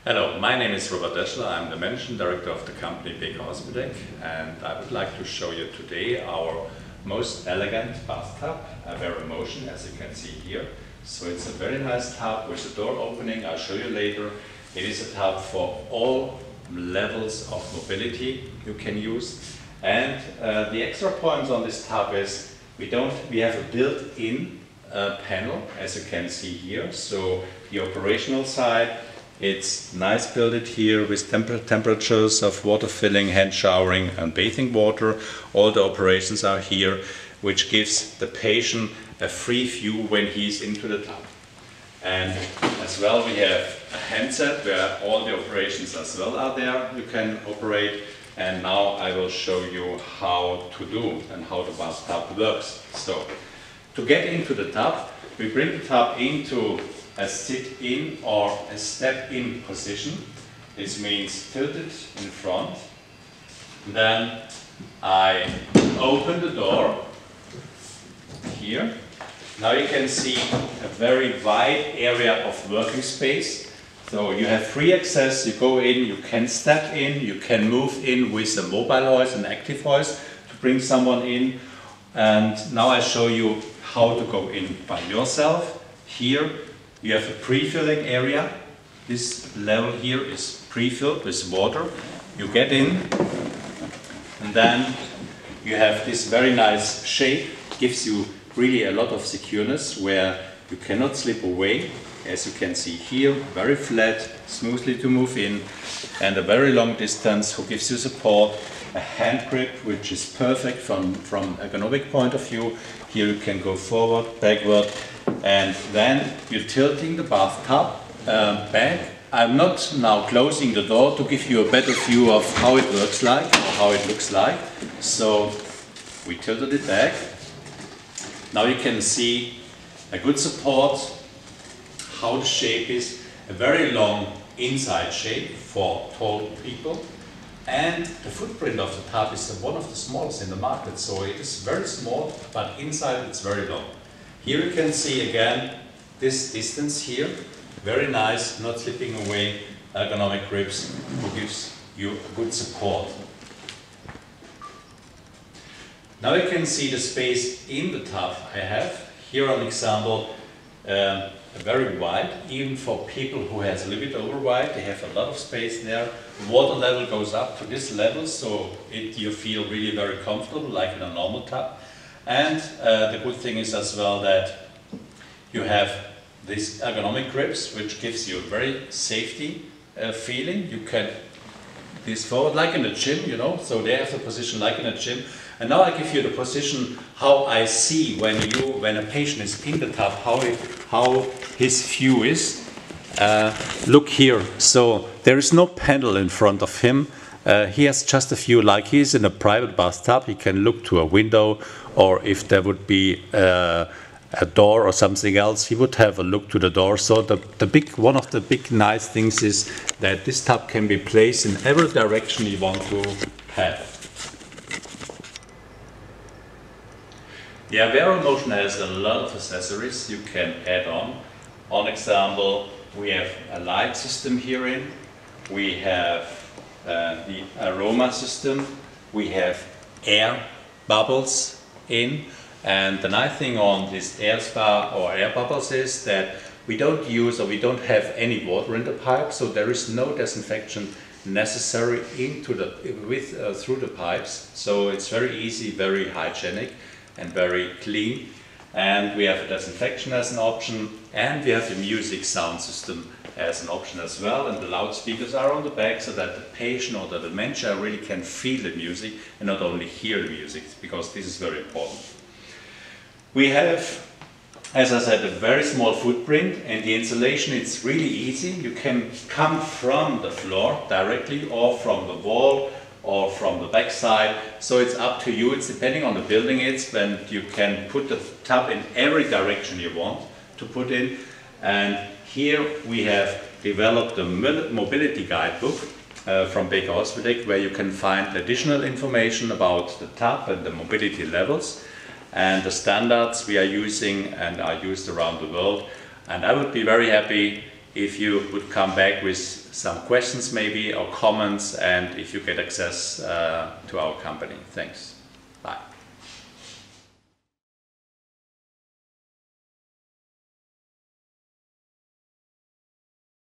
Hello, my name is Robert Deschler. I'm the Managing Director of the company BEKA Hospitec, and I would like to show you today our most elegant bathtub, AVERO Motion, as you can see here. So it's a very nice tub with a door opening. I'll show you later. It is a tub for all levels of mobility you can use. And the extra points on this tub is we have a built-in panel, as you can see here. So the operational side, it's nice built here with temperatures of water filling, hand showering and bathing water. All the operations are here, which gives the patient a free view when he's into the tub. And as well we have a handset where all the operations as well are there. You can operate, and now I will show you how to do and how the bathtub works. So to get into the tub, we bring the tub into a sit-in or a step-in position. This means tilted in front. Then I open the door here. Now you can see a very wide area of working space. So you have free access, you go in, you can step in, you can move in with a mobile hoist, an active hoist to bring someone in. And now I show you how to go in by yourself. Here you have a pre-filling area. This level here is pre-filled with water. You get in, and then you have this very nice shape. Gives you really a lot of secureness where you cannot slip away. As you can see here, very flat, smoothly to move in, and a very long distance who gives you support. A hand grip which is perfect from ergonomic point of view. Here you can go forward, backward, and then you're tilting the bathtub back. I'm not now closing the door to give you a better view of how it works like or how it looks like. So we tilted it back. Now you can see a good support, how the shape is, a very long inside shape for tall people. And the footprint of the tub is one of the smallest in the market, so it is very small, but inside it's very long. Here you can see again this distance here, very nice, not slipping away, ergonomic grips, who gives you a good support. Now you can see the space in the tub I have. Here an example, very wide, even for people who has a little bit over wide, they have a lot of space there. Water level goes up to this level, so you feel really very comfortable, like in a normal tub. And the good thing is as well that you have these ergonomic grips, which gives you a very safety feeling. You can this forward like in a gym, you know, so they have the position like in a gym. And now I give you the position how I see when a patient is in the tub, how his view is. Look here, so there is no panel in front of him. He has just a view like he's in a private bathtub. He can look to a window, or if there would be a door or something else, he would have a look to the door. So one of the big nice things is that this tub can be placed in every direction you want to have. The AVERO Motion has a lot of accessories you can add on. On example, we have a light system here in. We have the aroma system. We have air bubbles in. And the nice thing on this air spa or air bubbles is that we don't use or we don't have any water in the pipe, so there is no disinfection necessary through the pipes. So it's very easy, very hygienic and very clean. And we have a disinfection as an option, and we have the music sound system as an option as well, and the loudspeakers are on the back so that the patient or the dementia really can feel the music and not only hear the music, because this is very important. We have, as I said, a very small footprint, and the installation is really easy. You can come from the floor directly or from the wall or from the back side, so it's up to you. It's depending on the building when you can put the tub in every direction you want to put in. And here we have developed a mobility guidebook from BEKA Hospitec, where you can find additional information about the tub and the mobility levels and the standards we are using and are used around the world. And I would be very happy if you would come back with some questions maybe or comments, and if you get access to our company. Thanks. Bye.